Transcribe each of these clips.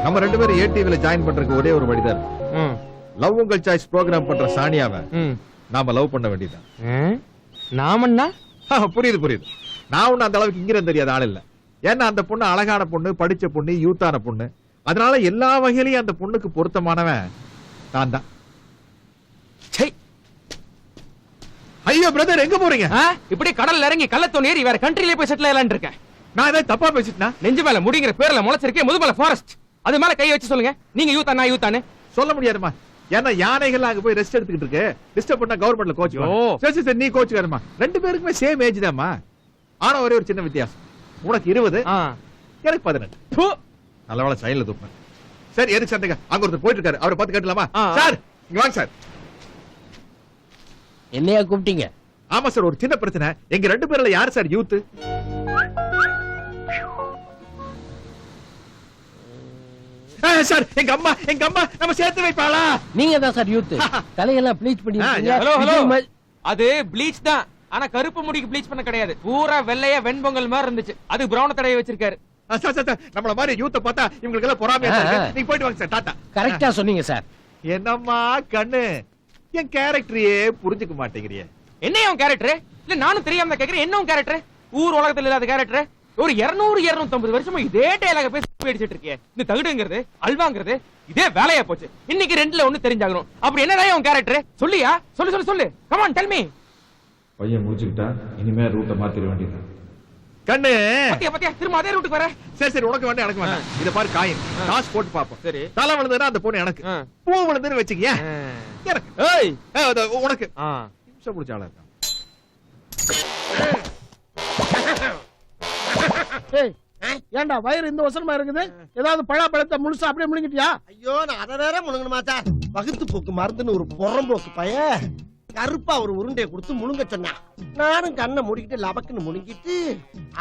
நம்ம 2 பேரும் ஏடிவில ஜாயின் பண்றதுக்கு ஒரே ஒரு வழிதான். லவ் உங்கள் சாய்ஸ் ப்ரோகிராம் பண்ற சானியாவை நாம லவ் பண்ண வேண்டியதுதான். நாமன்னா புரியுது. நான் ஒண்ணு அந்த அளவுக்கு இங்கிருந்து தெரியாத ஆள் இல்ல. ஏன்னா அந்த பொண்ணு அழகான பொண்ணு, படிச்ச பொண்ணு, யூத்தான பொண்ணு. அதனால எல்லா வகையிலையும் அந்த பொண்ணுக்கு பொருத்தமானவன் நான் தான். ஐயோ பிரதர், எங்க போறீங்க? இப்படி கடல்ல இறங்கி கள்ளத்தோணி ஏறி வேற கண்ட்ரில போய் செட்டில் ஆகலான்னு இருக்கேன். நான் ஏதாவது தப்பா பேசிட்டேனா? நெஞ்சு மேல முடிங்கிற பேர்ல முளைச்சிருக்கேன் முதுமலை ஃபாரஸ்ட். அது மேல கை வச்சு சொல்லுங்க, நீங்க யூத்தா நான் யூத்தானு சொல்ல முடியாதுமா. ஏன்னா யானைகள் அங்க போய் ரெஸ்ட் எடுத்துக்கிட்டு இருக்கு. டிஸ்டர்ப் பண்ணா கவர்மெண்ட்ல கோச். சரி நீ கோச் வேணுமா? 2 பேருக்குமே சேம் ஏஜ் தான்மா. ஆனா ஒரே ஒரு சின்ன வித்தியாசம். உனக்கு 20, எனக்கு 18. நல்லவேளை சைடுல தூப்பேன். சரி எதுக்கு சண்டைங்க? அங்க ஒருத்தர் போயிட்டு இருக்காரு, அவரை பார்த்து கேட்டலாமா? சார் இங்க வாங்க சார். என்னையா கூப்பிட்டீங்க? ஆமா சார், ஒரு சின்ன பிரச்சனை. எங்க 2 பேர்ல யார் சார் யூத்? சார் எங்க அம்மா நம்ம சேர்த்து வைப்பாளா? நீங்க தான் சார் யூத். தலையெல்லாம் ப்ளீச் பண்ணி. அது ப்ளீச் தான், ஆனா கருப்பு முடிக்கு ப்ளீச் பண்ண கிடையாது. பூரா வெள்ளையா வெண்பொங்கல் மாதிரி இருந்துச்சு. அது பிரவுன் தடவை வச்சிருக்காரு. நம்மள மாதிரி யூத்த பார்த்தா இவங்களுக்கு எல்லாம் பொறாமையா இருக்கு. நீங்க போயிட்டு வாங்க சார். டாடா. கரெக்ட்டா சொன்னீங்க சார். என்னம்மா கண்ணு, என் கேரக்டரையே புரிஞ்சுக்க மாட்டேங்கிறியே. என்ன உன் கேரக்டர்? இல்ல நானும் தெரியாம தான் கேக்குறேன். என்ன உன் கேரக்டர்? ஊர் உலகத்துல இல்லாத கேரக்டர். ஒரு 200-250 வருஷமா இதே டயலாக பேசி அடிச்சிட்டு இருக்கே. இந்த தகுடுங்கிறது அல்வாங்கிறது இதே வேலையா போச்சு. இன்னைக்கு 2ல 1 தெரிஞ்சாகணும். அப்படி என்னதான் உன் கேரக்டர்? சொல்லியா? சொல்லு. Come on tell me. பையன் முடிச்சுக்கிட்டா இனிமே ரூட்ட மாத்திர வேண்டியது. கண்ணு பாத்தியா திரும்ப அதே ரூட்டுக்கு வர. சரி உனக்கு வேண்டாம் எனக்கு வேண்டாம். இத பாரு காயின் டாஸ் போட்டு பாப்போம். சரி தலை விழுந்தா அந்த பொண்ணு எனக்கு, பூ விழுந்துன்னு வெச்சுக்கியா எனக்கு. ஏய் உனக்கு நிமிஷம் புடிச்சாளா இருக்கா? ஏண்டா வயிறு இந்த வசனமா இருக்குது? ஏதாவது பழத்தை முழுசா அப்படியே முழுங்கிட்டியா? ஐயோ நான் அதை வேற முழுங்கணுமா சார்? வகுத்து போக்கு மருந்துன்னு ஒரு புறம்போக்கு பையன் கருப்பா ஒரு உருண்டையை கொடுத்து முழுங்க சொன்னான். நானும் கண்ணை முடிக்கிட்டு லபக்குன்னு முழுங்கிட்டு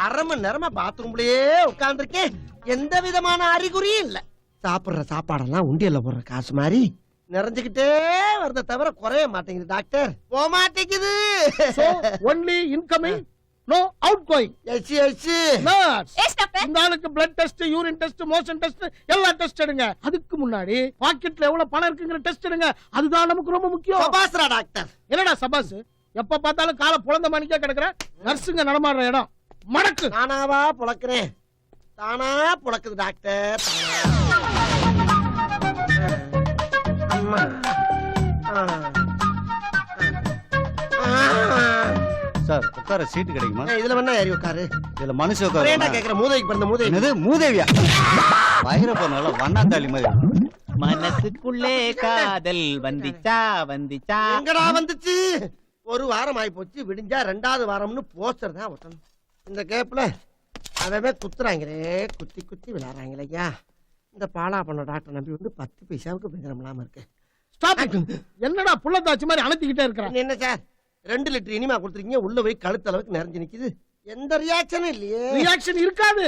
1/2 மணி நேரமா பாத்ரூம்லயே உட்கார்ந்துருக்கேன். எந்த விதமான அறிகுறியும் இல்ல. சாப்பிடுற சாப்பாடெல்லாம் உண்டியல்ல போடுற காசு மாதிரி நிறைஞ்சுக்கிட்டே வரத தவிர குறைய மாட்டேங்குது டாக்டர். போக மாட்டேங்குது. Only incoming, no outgoing. இந்த ஆளுக்கு blood test, urine test, motion test எல்லா டெஸ்ட் எடுங்க. அதுக்கு முன்னாடி பாக்கெட்ல எவ்வளவு பணம் இருக்குங்கிற டெஸ்ட் எடுங்க. அதுதான் நமக்கு ரொம்ப முக்கியம். சபாஸ்ரா டாக்டர். என்னடா சபாஸ்? எப்ப பார்த்தாலும் காலை புலந்த மணிக்கா கிடக்குற. நர்ஸுங்க நடமாடுற இடம் மடக்கு. நானாவா புழக்கிறேன்? தானா புழக்குது டாக்டர். சார் உட்கார சீட்டு கிடைக்குமா? இதுல வேணா ஏறி உட்காரு. இதுல மனுஷன் உட்காரு. ஏன்டா கேக்குற? மூதேவிக்கு பிறந்த மூதேவி. என்னது மூதேவியா? வயிற போனால வண்ணாந்தாளி மாதிரி. மனசுக்குள்ளே காதல் வந்துச்சா எங்கடா வந்துச்சு? 1 வாரம் ஆயி போச்சு. விடிஞ்சா 2வது வாரம்னு போஸ்டர் தான் ஒட்டணும். இந்த கேப்ல அவவே குத்துறாங்களே, குத்தி விளையாடுறாங்களே. ஐயா இந்த பாலா பண்ண டாக்டர் நம்பி வந்து 10 பைசாவுக்கு பிரயோஜனம் இல்லாம இருக்கு. என்னடா புள்ளத்தாச்சி மாதிரி அணைத்திக்கிட்டே இருக்கிறேன். என்ன சார் 2 லிட்டர் இனிமா கொடுத்துருக்கீங்க, உள்ள போய் கழுத்து அளவுக்கு நிறைஞ்சு நிக்குது. எந்த ரியாக்ஷனும் இல்லையே. ரியாக்ஷன் இருக்காது.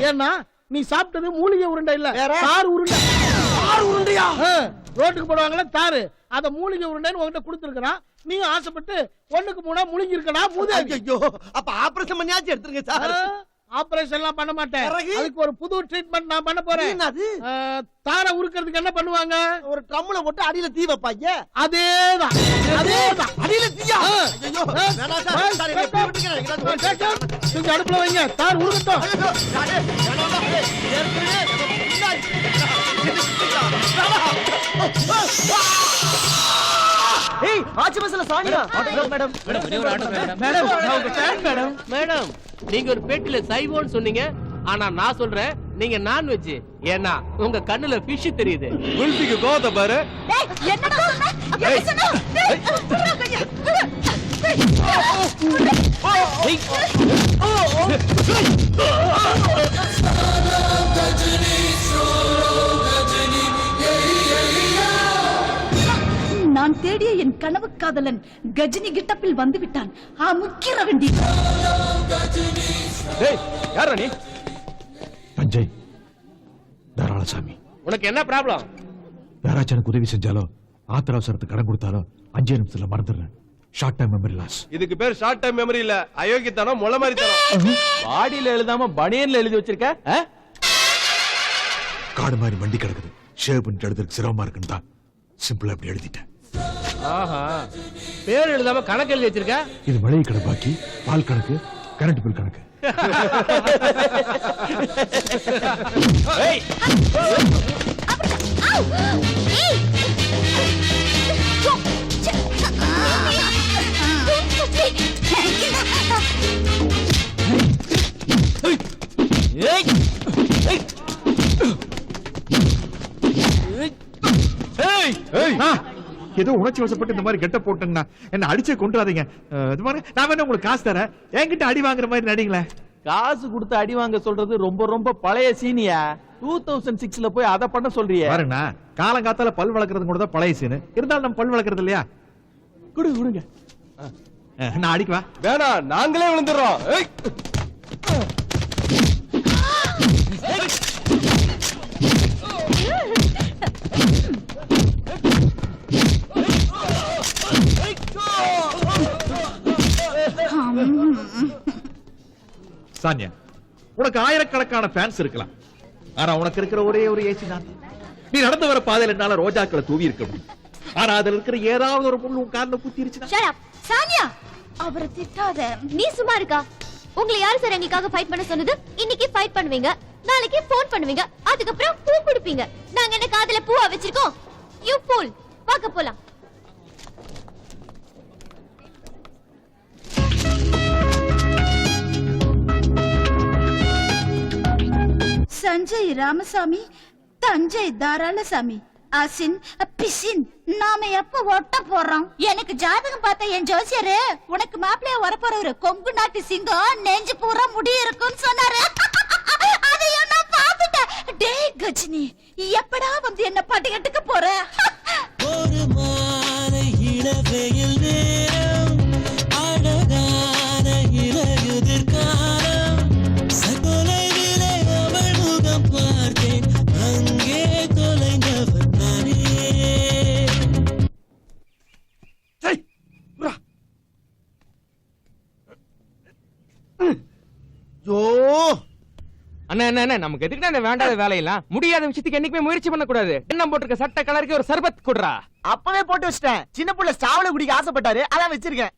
ஏன்னா நீ சாப்பிட்டது மூலிகை உருண்டை இல்ல, தார் உருண்டை. தார் உருண்டையா? ரோட்டுக்கு போடுவாங்களே தாரு, அத மூலிகை உருண்டைன்னு உன்கிட்ட கொடுத்துருக்கான். நீ ஆசைப்பட்டு 1க்கு 3 முழுங்கி இருக்கடா மூதேவி. ஐயோ அப்ப ஆபரேஷன் பண்ணியாச்சு எடுத்துருங்க சார். ஆபரேஷன் எல்லாம் பண்ண மாட்டேன். அதுக்கு ஒரு புது ட்ரீட்மெண்ட் நான் பண்ண போறேன். தார உருக்கிறதுக்கு என்ன பண்ணுவாங்க? ஒரு ட்ரம்ல போட்டு அடியில தீ வைப்பாங்க. அதேதான். அடியில தீயா? ஐயோ வேணா சார். சார் என்ன விட்டுறேன். நீங்க அடுப்புல வைங்க, தார் உருகட்டும். ஏய் ஆச்சு பஸ்ல சானியா. மேடம் மேடம் நீங்க ஒரு பெட்டில சைவோன்னு சொன்னீங்க. ஆனா நான் சொல்றேன் நீங்க நான்வெஜ். ஏன்னா உங்க கண்ணுல ஃபிஷ் தெரியுது. குல்பிக்கு கோத பாரு. என்னடா சொன்ன? என்ன சொன்ன? நான் தேடிய என் கனவு காதலன் கஜினி கிட்டப்பில் வந்து விட்டான். முக்கிர வேண்டி. யாரா நீ? தஞ்சை தாராளசாமி. உனக்கு என்ன ப்ராப்ளம்? யாராச்சும் எனக்கு உதவி செஞ்சாலோ ஆத்திர அவசரத்துக்கு கடன் கொடுத்தாலோ 5 நிமிஷத்துல மறந்துடுறேன். Short time memory loss. இதுக்கு பேர் ஷார்ட் டைம் மெமரி இல்ல, அயோக்கியத்தனம், முளை மாதிரி தனம். பாடியில எழுதாம பனியன்ல எழுதி வச்சிருக்க. ஏய் ஆச்சு பஸ்ல சானியா. 5 நிமிஷத்துல மறந்துடுறேன். Short time memory loss. இதுக்கு பேர் ஷார்ட் டைம் மெமரி இல்ல, அயோக்கியத்தனம், முளை மாதிரி தனம். பாடியில எழுதாம பனியன்ல எழுதி வச்சிருக்க. காடு மாதிரி வண்டி கிடக்குது. ஷேவ் பண்ணிட்டு எழுதுறதுக்கு சிரமமா இருக்குன்னு தான் சிம்பிளா அப்படி எழுதிட்டேன். ஆஹா, பேர் எழுதாம கணக்கு எழுதி வச்சிருக்க. இது மளிகை கடை பாக்கி, பால் கணக்கு, கரண்ட் பில் கணக்கு. ஏய், ஏய், ஏய், ஏய், ஏதோ உணர்ச்சி வசப்பட்டு இந்த மாதிரி கெட்ட போட்டேன்னா என்ன அடிச்சே கொண்டுறாதீங்க. இது மாதிரி நான் வேணா உங்களுக்கு காசு தரேன், என்கிட்ட அடி வாங்குற மாதிரி நடிங்களேன். காசு கொடுத்து அடி வாங்க சொல்றது ரொம்ப ரொம்ப பழைய சீனியா. 2006ல போய் அதை பண்ண சொல்றியே. பாருங்கண்ணா, காலங்காத்தால பல் வளர்க்கறது கூட தான் பழைய சீனு. இருந்தாலும் நம்ம பல் வளர்க்கறது இல்லையா? கொடுங்க. நான் அடிக்குவா? வேணாம், நாங்களே விழுந்துடுறோம். ஏய். சானியா, உனக்கு ஆயிரக்கணக்கான ஃபேன்ஸ் இருக்கலாம், ஆனா உனக்கு இருக்கிற ஒரே ஒரு ஏசி தான். நீ நடந்து வர பாதையில என்னால ரோஜாக்களை தூவி இருக்க முடியும், ஆனா அதுல இருக்கிற ஏதாவது ஒரு முள் உன் கால்ல குத்திருச்சுனா. Shut up. சானியா, அவரை திட்டாத. நீ சும்மா இருக்கா? உங்களை யாரு சார் எங்களுக்காக ஃபைட் பண்ண சொன்னது? இன்னைக்கு ஃபைட் பண்ணுவீங்க, நாளைக்கு ஃபோன் பண்ணுவீங்க, அதுக்கப்புறம் பூ கொடுப்பீங்க. நாங்க என்ன காதுல பூவா வச்சிருக்கோம்? You pool. வாங்க போலாம். சஞ்சய் ராமசாமி, தஞ்சை தாராளசாமி, அசின் பிசின். நாம எப்ப ஒட்ட போறோம்? எனக்கு ஜாதகம் பார்த்த என் ஜோசியரு உனக்கு மாப்பிள்ளைய வரப்போறவரு கொங்கு நாட்டு சிங்கம், நெஞ்சு பூரா முடி இருக்குன்னு சொன்னாரு. அதையும் நான் பார்த்துட்டேன். டேய் கஜினி, எப்படா வந்து என்ன பாட்டுக்கிட்டுக்க போற? ஒரு மாலை இளவெயில் நேரம், அழகான இலையுதிர் காலம், சகோலையிலே அவள் முகம் பார்த்தேன், அங்கே தொலைந்தவன் நானே. அண்ணா அண்ணா, நமக்கு எதுக்கு அந்த வேண்டாத வேலையெல்லாம்? முடியாத விஷயத்துக்கு என்னைக்குமே முயற்சி பண்ண கூடாது. என்ன போட்டிருக்க சட்டை கலருக்கு ஒரு சர்பத் குடுறா. அப்பவே போட்டு வச்சிட்டேன். சின்ன புள்ள சாவல குடிக்க ஆசைப்பட்டாரு, அதான் வச்சிருக்கேன்.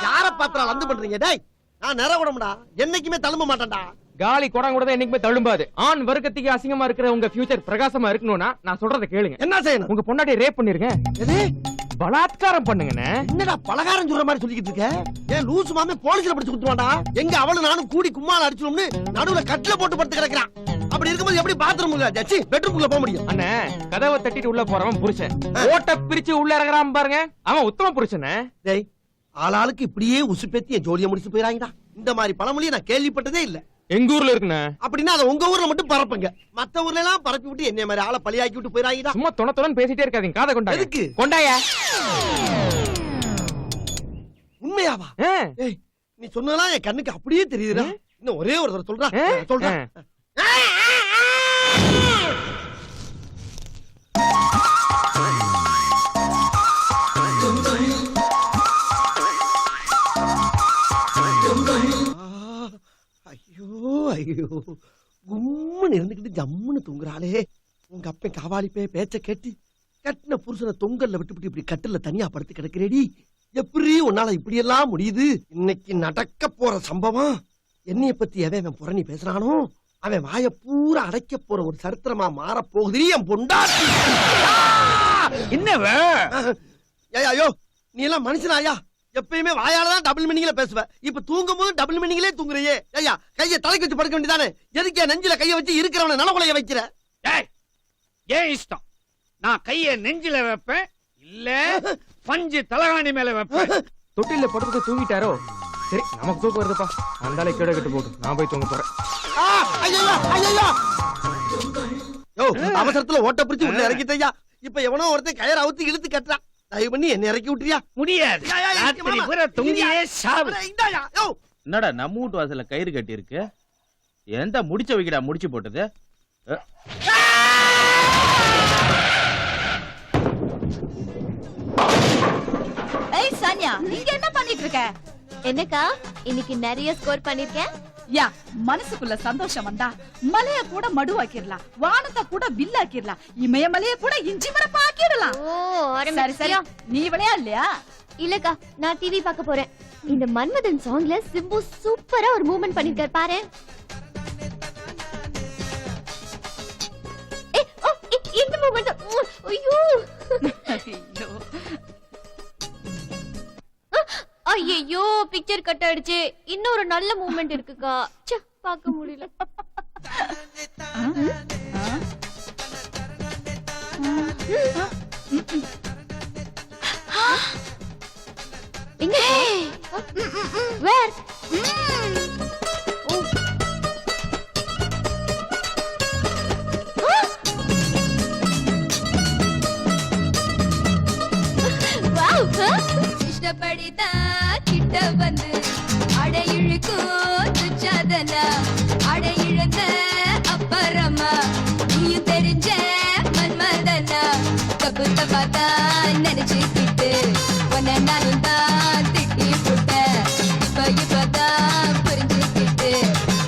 யார பாத்திரம் வந்து பண்றீங்க? டேய், நான் நிற விடமுடா, என்னைக்குமே தழும்ப மாட்டேன்டா. காலி குடம் கூட என்னைக்குமே தழும்பாது. ஆண் வர்க்கத்துக்கு அசிங்கமா இருக்கிற உங்க ஃபியூச்சர் பிரகாசமா இருக்கணும்னா நான் சொல்றதை கேளுங்க. என்ன செய்யணும்? உங்க பொண்டாட்டி ரேப் பண்ணிருங்க, பலாத்காரம் பண்ணுங்கண்ணே. என்னடா பலகாரம் சொல்ற மாதிரி சொல்லிக்கிட்டு இருக்க? ஏன் லூசு மாமே போலீஸ்ல பிடிச்சு குடுத்துவாடா? எங்க அவளும் நானும் கூடி கும்மால அடிச்சோம்னு நடுவுல கட்டில போட்டு படுத்து கிடக்குறான். அப்படி இருக்கும்போது எப்படி பாத்ரூம் ஜச்சி பெட்ரூம்குள்ள போக முடியும்? அண்ணே, கதவை தட்டிட்டு உள்ள போறவன் புருஷன், ஓட்ட பிரிச்சு உள்ள இறங்குறான் பாருங்க, அவன் உத்தம புருஷனே. டேய், ஆளாளுக்கு இப்படியே உசுப்பேத்தி என் ஜோலியை முடிச்சு போயிராங்கடா. இந்த மாதிரி பழமொழியை நான் கேள்விப்பட்டதே இல்ல. எங்க ஊர்ல இருக்குண்ணே. அப்படின்னா அதை உங்க ஊர்ல மட்டும் பரப்புங்க, மத்த ஊர்ல எல்லாம் பரப்பி விட்டு என்ன மாதிரி ஆளை பழியாக்கி விட்டு போயிராங்கடா. சும்மா தொண பேசிட்டே இருக்காதீங்க, காதை கொண்டா. எதுக்கு? கொண்டாயா? உண்மையாவா? ஏய், நீ சொன்னதெல்லாம் என் கண்ணுக்கு அப்படியே தெரியுதுடா. இன்னும் ஒரே ஒரு தடவை சொல்றா. சொல்றேன். ஐயோ ஐயோ, கும்முன்னு இருந்துகிட்டு ஜம்முன்னு தூங்குறாளே. உங்க அப்பன் காவாலிப்பே பேச்ச கேட்டு கட்டின புருஷனை தொங்கல்ல விட்டுவிட்டு இப்படி கட்டில தனியா படுத்து கிடக்கிறேடி. எப்படி உன்னால இப்படி எல்லாம் முடியுது? இன்னைக்கு நடக்க போற சம்பவம் என்னைய பத்தி எவன் புரணி பேசுறானோ அவன் வாய பூரா அடைக்க போற ஒரு சரித்திரமா மாற போகுது. என் பொண்டாட்டி என்னவ? ஐயோ, நீ எல்லாம் மனுஷனாயா? எப்பயுமே வாயாலதான் டபுள் மீனிங்ல பேசுவ, இப்ப தூங்கும் போது டபுள் மீனிங்லே தூங்குறியே. ஐயா, கைய தலைக்கு வச்சு படுக்க வேண்டியதானே? எதுக்கு நெஞ்சில கைய வச்சு இருக்கிறவன நலகுலைய வைக்கிற? ஏன் இஷ்டம். நான் கைய நெஞ்சில வைப்பேன், இல்ல பஞ்சு தலகாணி மேல வைப்பேன். தொட்டில படுத்து தூங்கிட்டாரோ? சரி, நமக்கு தூக்கம் வருதுப்பா. அந்தாலே கேட கட்டு போட்டு நான் போய் தூங்க போறேன். அவசரத்துல ஓட்ட பிடிச்சு உள்ள இறக்கிட்டயா. இப்ப எவனோ ஒருத்தன் கயிறு அவுத்து இழுத்து கட்டுறான். தயவு பண்ணி என்ன இறக்கி விட்டுறியா? முடியாது. ராத்திரி பூரா தூங்கியே சாவு. என்னடா நம்ம வீட்டு வாசல்ல கயிறு கட்டி இருக்கு? எந்த முடிச்ச வைக்கடா முடிச்சு போட்டது? ஏய் சானியா, நீங்க என்ன பண்ணிட்டு இருக்க? என்னக்கா, இன்னைக்கு நிறைய ஸ்கோர் பண்ணிருக்கேன். யா மனசுக்குள்ள சந்தோஷம் வந்தா மலைய கூட மடுவாக்கிடலாம், வானத்தை கூட வில்லாக்கிடலாம், இமயமலைய கூட இஞ்சி மரப்பா ஆக்கிடலாம். ஓ சரி சரி, நீ விளையாடலையா? இல்லக்கா, நான் டிவி பார்க்க போறேன். இந்த மன்மதன் சாங்ல சிம்பு சூப்பரா ஒரு மூவ்மெண்ட் பண்ணிருக்காரு பாரு. இந்த மூவ்மெண்ட் ஐயோ ஐயோ பிக்சர் கட் ஆயிடுச்சு. இன்னொரு நல்ல மூவ்மெண்ட் இருக்குக்கா, பார்க்க முடியல. எங்க வேர் இஷ்டப்படிதா கிட்ட வந்து அடை இழுக்கும் துச்சாதனா, அடை இழந்த அப்பறமா நீயும் தெரிஞ்ச மன்மதனா, கபுத்த பார்த்தா நினைச்சுக்கிட்டு உன்ன நானும் தான் திட்டி போட்ட, இப்பதான் புரிஞ்சுக்கிட்டு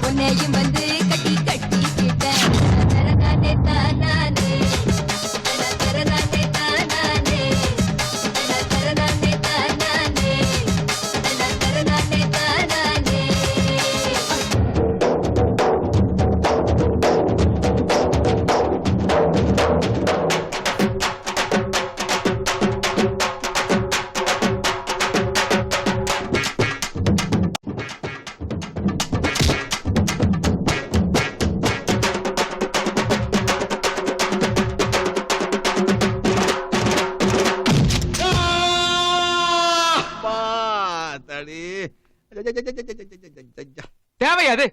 உன்னையும் வந்து கட்டி கட்டிக்கிட்டேன். தரநானே தானானே, தரநானே தானானே, தரநானே தானானே, தரநானே தானானே. தேவையாது.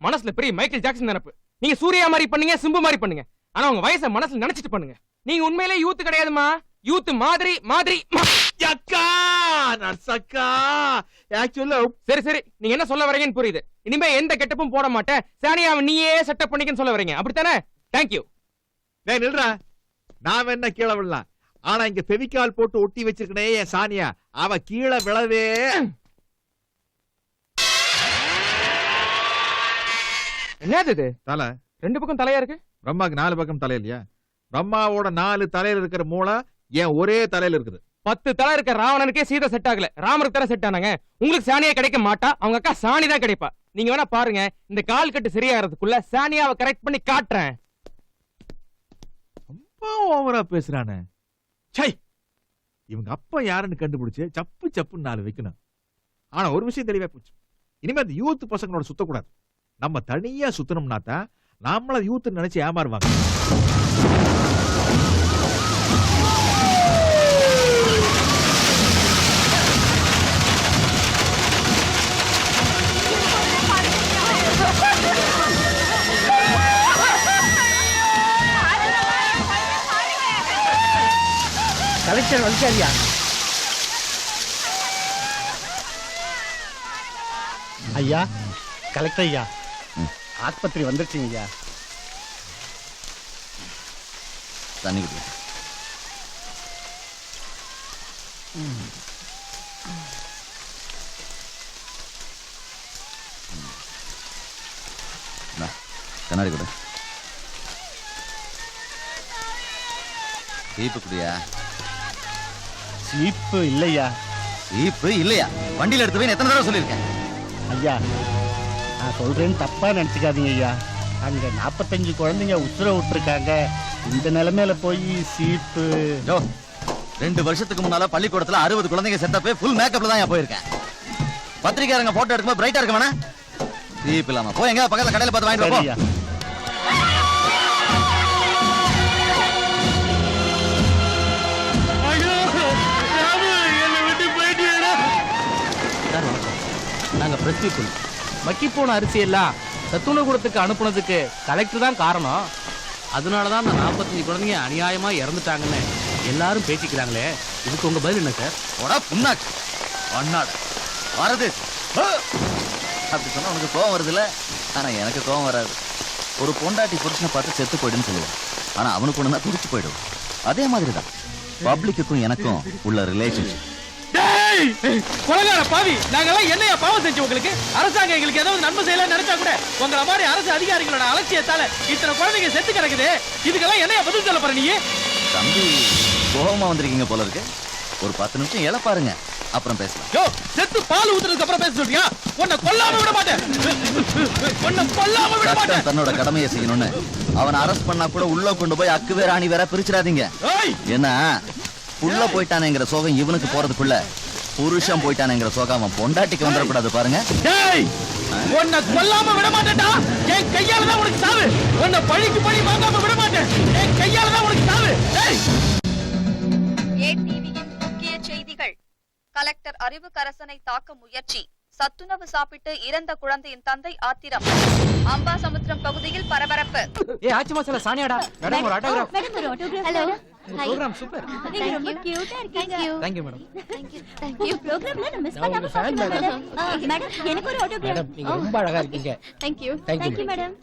மனசுல பெரிய மைக்கேல் ஜாக்சன் நினைப்பு. நீங்க சூர்யா மாதிரி பண்ணீங்க, சிம்பு மாதிரி பண்ணுங்க. ஆனா உங்க வயசை மனசுல நினைச்சிட்டு பண்ணுங்க. நீங்க உண்மையிலே யூத் கிடையாதுமா, யூத் மாதிரி மாதிரி. அக்கா நர்சக்கா ஆக்சுவலா சரி சரி, நீங்க என்ன சொல்ல வரீங்கன்னு புரியுது. இனிமே எந்த கெட்டப்பும் போட மாட்டேன், சானியாவை நீயே செட்டப் பண்ணிக்கன்னு சொல்ல வரீங்க, அப்படித்தானே? தேங்க்யூ. டேய் நில்றா, நான் என்ன கீழே விழலாம், ஆனா இங்க ஃபெவிகால் போட்டு ஒட்டி வச்சிருக்கனே என் சானியா, அவ கீழே விழவே. என்னது இது? தலை ரெண்டு பக்கம் தலையா இருக்கு. பிரம்மாக்கு 4 பக்கம் தலை இல்லையா? பிரம்மாவோட 4 தலையில இருக்கிற மூளை ஏன் ஒரே தலையில இருக்குது? 10 தலை இருக்க ராவணனுக்கே சீதை செட் ஆகல, ராமருக்கு தானே செட் ஆனாங்க. உங்களுக்கு சானியா கிடைக்க மாட்டா, அவங்க அக்கா சாணி தான் கிடைப்பா. நீங்க வேணா பாருங்க, இந்த கால் கட்டு சரியாகிறதுக்குள்ள சானியாவை கரெக்ட் பண்ணி காட்டுறேன். ரொம்ப ஓவரா பேசுறானே. சை, இவங்க அப்பா யாருன்னு கண்டுபிடிச்சு சப்பு சப்புன்னு 4 வைக்கணும். ஆனா ஒரு விஷயம் தெளிவா போச்சு, இனிமே அந்த யூத் பசங்களோட சுத்தக்கூடாது. நம்ம தனியா சுத்தணும்னா தான் நம்மள யூத் நினைச்சு ஏமாறுவாங்க. கலெக்டர் வந்துட்டாரியா? ஐயா கலெக்டர் ஐயா, ஆஸ்பத்திரி வந்துருச்சுங்க ஐயா. தண்ணி குடி. கண்ணாடி கூட சீப்பு குடியா? சீப்பு இல்லையா? சீப்பு இல்லையா? வண்டியில எடுத்து போய் எத்தனை தடவை சொல்லியிருக்கேன் ஐயா. நான் சொல்றேன்னு தப்பா நினைச்சுக்காதீங்க ஐயா. அங்க 45 குழந்தைங்க உசுர விட்டுருக்காங்க. இந்த நிலைமையில போய் சீப்பு. 2 வருஷத்துக்கு முன்னால பள்ளிக்கூடத்துல 60 குழந்தைங்க செத்தப்பே ஃபுல் மேக்கப்ல தான் போயிருக்கேன். பத்திரிக்கையாரங்க போட்டோ எடுக்கும்போது பிரைட்டா இருக்க வேணா? சீப் இல்லாம போய் எங்க பக்கத்துல கடையில பார்த்து வாங்கிட்டு வா. நாங்க பிரஸ் பீப்புள். மக்கி போன அரிசி எல்லாம் சத்துணவு கூடத்துக்கு அனுப்புனதுக்கு கலெக்டர் தான் காரணம். அதனாலதான் அந்த 45 குழந்தைங்க அநியாயமா இறந்துட்டாங்கன்னு எல்லாரும் பேசிக்கிறாங்களே. இதுக்கு உங்க பதில் என்ன சார்? அப்படி சொன்னா உனக்கு கோவம் வருது இல்ல? ஆனா எனக்கு கோவம் வராது. ஒரு பொண்டாட்டி புருஷனை பார்த்து செத்து போயிடுன்னு சொல்லுவான், ஆனா அவனுக்கு ஒண்ணுதான் துடிச்சு போயிடும். அதே மாதிரிதான் பப்ளிக்குக்கும் எனக்கும் உள்ள ரிலேஷன்ஷிப். கொலகார பாவி நாங்கெல்லாம் என்னையா பாவம் செஞ்சு உங்களுக்கு அரசாங்கம் எங்களுக்கு ஏதாவது நன்மை செய்யலாம் நினைச்சா கூட உங்களை மாதிரி அரசு அதிகாரிகளோட அலட்சியத்தால இத்தனை குழந்தைங்க செத்து கிடக்குது இதுக்கெல்லாம் என்னையா பதில் சொல்ல போற நீ தம்பி கோபமா வந்திருக்கீங்க போல இருக்கு. ஒரு 10 நிமிஷம் இலை பாருங்க, அப்புறம் பேசலாம். யோ செத்து பால் ஊத்துறதுக்கு அப்புறம் பேச சொல்றியா? உன்னை கொல்லாம விட மாட்டேன். உன்னை கொல்லாம விட மாட்டேன். சட்டம் தன்னோட கடமையை செய்யணும்னு அவனை அரெஸ்ட் பண்ணா கூட உள்ள கொண்டு போய் அக்கு வேற ஆணி வேற பிரிச்சிடாதீங்க. ஏன்னா உள்ள போயிட்டானேங்கிற சோகம் இவனுக்கு போறதுக்குள்ள புருஷன் போயிட்டானேங்கிற சோகம் அவன் பொண்டாட்டிக்கு வந்துடக்கூடாது பாருங்க. உன்னை கொல்லாம விட மாட்டேன்டா. என் கையால தான் உனக்கு சாவு. உன்னை பழிக்கு பழி வாங்காம விட மாட்டேன். என் கையால தான் உனக்கு சாவு. ஏடிவியின் முக்கிய செய்திகள். கலெக்டர் அறிவுக்கரசனை தாக்க முயற்சி. சத்துணவு சாப்பிட்டு இறந்த குழந்தையின் தந்தை ஆத்திரம். அம்பாசமுத்திரம் பகுதியில் பரபரப்பு. ஏ ஆச்சி மசாலா சானியாடா மேடம் ஒரு ஆட்டோகிராஃப். மேடம் ஒரு ஆட்டோகிராஃப். Hello program super. நீங்க ரொம்ப கியூட்டா இருக்கீங்க. Thank you madam. Thank you. ப்ரோகிராம்ல நான் மிஸ் பண்ணாம பாக்கணும் மேடம். மேடம் எனக்கு ஒரு ஆட்டோகிராஃப். மேடம் நீங்க ரொம்ப அழகா இருக்கீங்க. Thank you. Thank you, madam.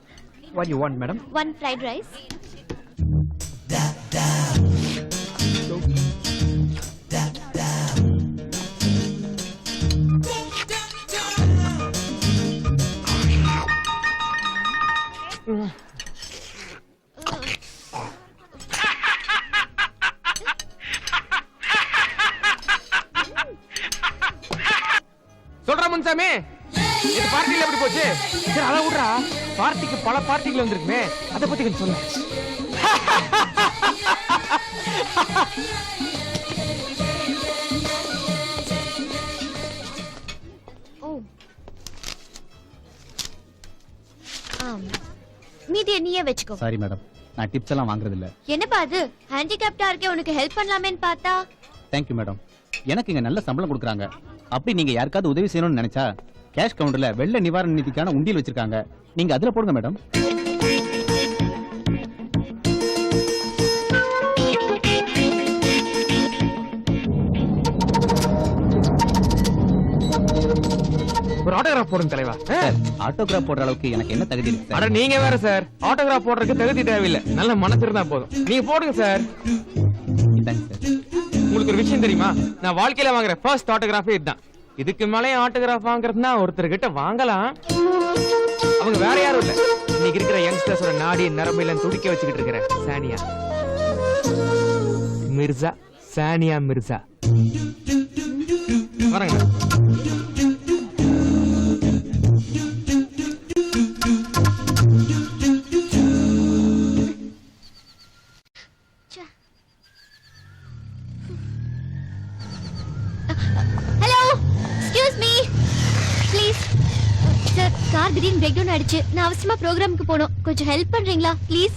What you want madam? One fried rice. சொல்றா முன்சாமி இது பார்ட்டில எப்படி போச்சு? சரி அத விடுறா. பார்ட்டிக்கு பல பார்ட்டிகள் வந்திருக்குமே அத பத்தி கொஞ்சம் சொல்லு. ஓ. மீதியை நீயே வெச்சுக்கோ. சாரி மேடம், நான் டிப்ஸ் எல்லாம் வாங்குறது இல்ல. என்னப்பா அது? ஹேண்டிகேப்டா இருக்கே உனக்கு ஹெல்ப் பண்ணலாமேன்னு பார்த்தா. Thank you madam. எனக்கு இங்க நல்ல சம்பளம் கொடுக்குறாங்க. அப்படி நீங்க யாருக்காவது உதவி செய்யணும்னு நினைச்சா கேஷ் கவுண்டர்ல வெள்ள நிவாரண நிதிக்கான உண்டியல் வச்சிருக்காங்க, நீங்க அதுல போடுங்க மேடம். ஒரு ஆட்டோகிராஃப் போடுங்க தலைவா. ஆட்டோகிராஃப் போடுற அளவுக்கு எனக்கு என்ன தகுதி இருக்கு அட சார்? நீங்க வேற சார். ஆட்டோகிராஃப் போடுறதுக்கு தகுதி தேவையில்லை, நல்ல மனசு இருந்தா போதும். நீங்க போடுங்க சார். இந்தாங்க சார். உங்களுக்கு ஒரு விஷயம் தெரியுமா? நான் வாழ்க்கையில வாங்குற ஃபர்ஸ்ட் ஆட்டோகிராஃபே இதுதான். இதுக்கு மேலே ஆட்டோகிராஃப் வாங்குறதுனா ஒருத்தர் கிட்ட வாங்கலாம். அவங்க வேற யாரும் இல்ல, இன்னைக்கு இருக்கிற யங்ஸ்டர்ஸோட நாடி நரம்பெல்லாம் துடிக்க வச்சுக்கிட்டு இருக்கிற சானியா மிர்சா. சானியா மிர்சா வரங்க. Hello excuse me please sir. Car திடீர்னு பிரேக் டவுன் ஆயிடுச்சு. நான் அவசரமா ப்ரோகிராமுக்கு போகணும். கொஞ்சம் ஹெல்ப் பண்றீங்களா ப்ளீஸ்?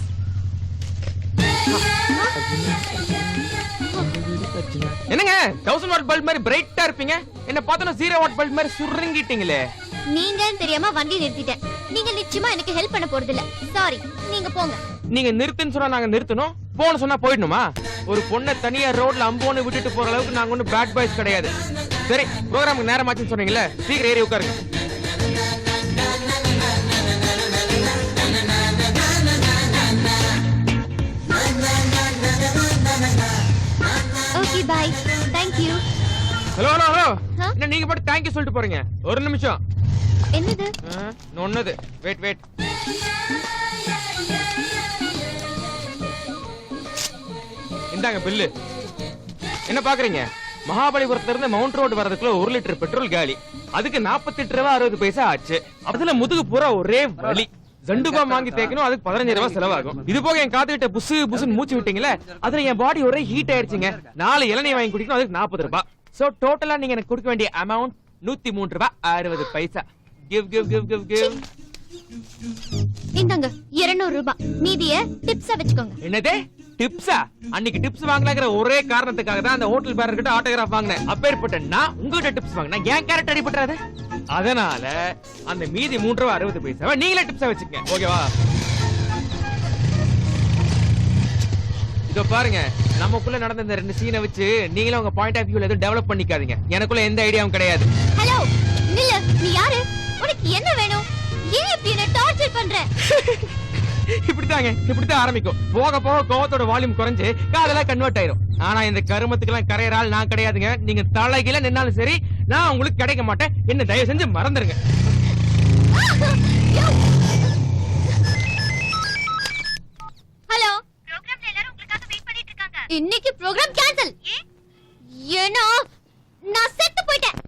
என்னங்க 1000 வாட் பல்ப் மாதிரி பிரைட்டா இருப்பீங்க, என்ன பார்த்தா 0 வாட் பல்ப் மாதிரி சுருங்கிட்டீங்களே. நீங்கன்னு தெரியாம வண்டி நிறுத்திட்டேன். நீங்க நிச்சயமா எனக்கு ஹெல்ப் பண்ண போறது இல்ல. சாரி, நீங்க போங்க. நீங்க நிறுத்துன்னு சொன்னா நாங்க நிறுத்தணும், போன்னு சொன்னா போயிடணுமா? ஒரு பொண்ணை தனியா ரோட்ல அம்போன்னு விட்டுட்டு போற அளவுக்கு நாங்க ஒன்னும் பேட் பாய்ஸ் கிடையாது. சரி ப்ரோகிராமுக்கு நேரம் ஆச்சுன்னு சொன்னீங்கல்ல, சீக்கிரம் ஏறி உட்காருங்க. Okay bye. Thank you. Hello hello hello. என்ன நீங்க பாட்டு தேங்க் யூ சொல்லிட்டு போறீங்க? ஒரு நிமிஷம். என்னது? ஒன்னது. Wait wait. இந்தாங்க பில்லு. என்ன பாக்குறீங்க? மகாபலிபுரத்துல இருந்து மவுண்ட் ரோடு வரதுக்குள்ள 1 லிட்டர் பெட்ரோல் காலி. அதுக்கு 48 ரூபா 60 பைசா ஆச்சு. அதுல முதுகு பூரா ஒரே வலி. ஜண்டுபா வாங்கி தேய்க்கணும், அதுக்கு 15 ரூபா செலவாகும். இது போக என் காத்துக்கிட்ட புசு புசுன்னு மூச்சு விட்டீங்களே, அதுல என் பாடி ஒரே ஹீட் ஆயிடுச்சுங்க. 4 இளநீர் வாங்கி குடிக்கணும், அதுக்கு 40 ரூபாய். சோ டோட்டலா நீங்க எனக்கு கொடுக்க வேண்டிய அமௌண்ட் 103 ரூபாய் 60 பைசா. Give give give give give. இந்தாங்க 200 ரூபாய். மீதிய டிப்ஸா வெச்சுக்கோங்க. என்னதே டிப்ஸா? அன்னைக்கு டிப்ஸ் வாங்கலாங்கிற ஒரே காரணத்துக்காக தான் அந்த ஹோட்டல் பேரர் கிட்ட ஆட்டோகிராஃப் வாங்கினேன். அப்பேற்பட்ட நான் உங்ககிட்ட டிப்ஸ் வாங்கினா ஏன் கேரக்டர் அடிபட்டுறாது? அதனால அந்த மீதி 3 ரூபாய் 60 பைசா நீங்களே டிப்ஸா வச்சுக்கங்க. ஓகேவா? இதோ பாருங்க, நமக்குள்ள நடந்த இந்த 2 சீனை வச்சு நீங்களும் உங்க பாயிண்ட் ஆஃப் வியூல எதுவும் டெவலப் பண்ணிக்காதீங்க. எனக்குள்ள எந்த ஐடியாவும் கிடையாது. ஹலோ நில்லு. நீ யாரு? உனக்கு என்ன வேணும்? ஏன் இப்படி என்ன டார்ச்சர் பண்ற? இப்படிதான் ஆரம்பிக்கும். போக போக கோவத்தோட வால்யூம் குறைஞ்சு காதலா கன்வெர்ட் ஆயிரும். ஆனா இந்த கருமத்துக்கெல்லாம் கரையறால் நான் கிடையாதுங்க. நீங்க தலைகீழ நின்னாலும் சரி நான் உங்களுக்கு கிடைக்க மாட்டேன். என்ன தயவு செஞ்சு மறந்துருங்க. ஹலோ, ப்ரோகிராம்ல எல்லாரும் உங்களுக்காக வெயிட் பண்ணிட்டு இருக்காங்க. இன்னைக்கு ப்ரோகிராம் கேன்சல். ஏன்னா நான் செத்து போயிட்டேன்.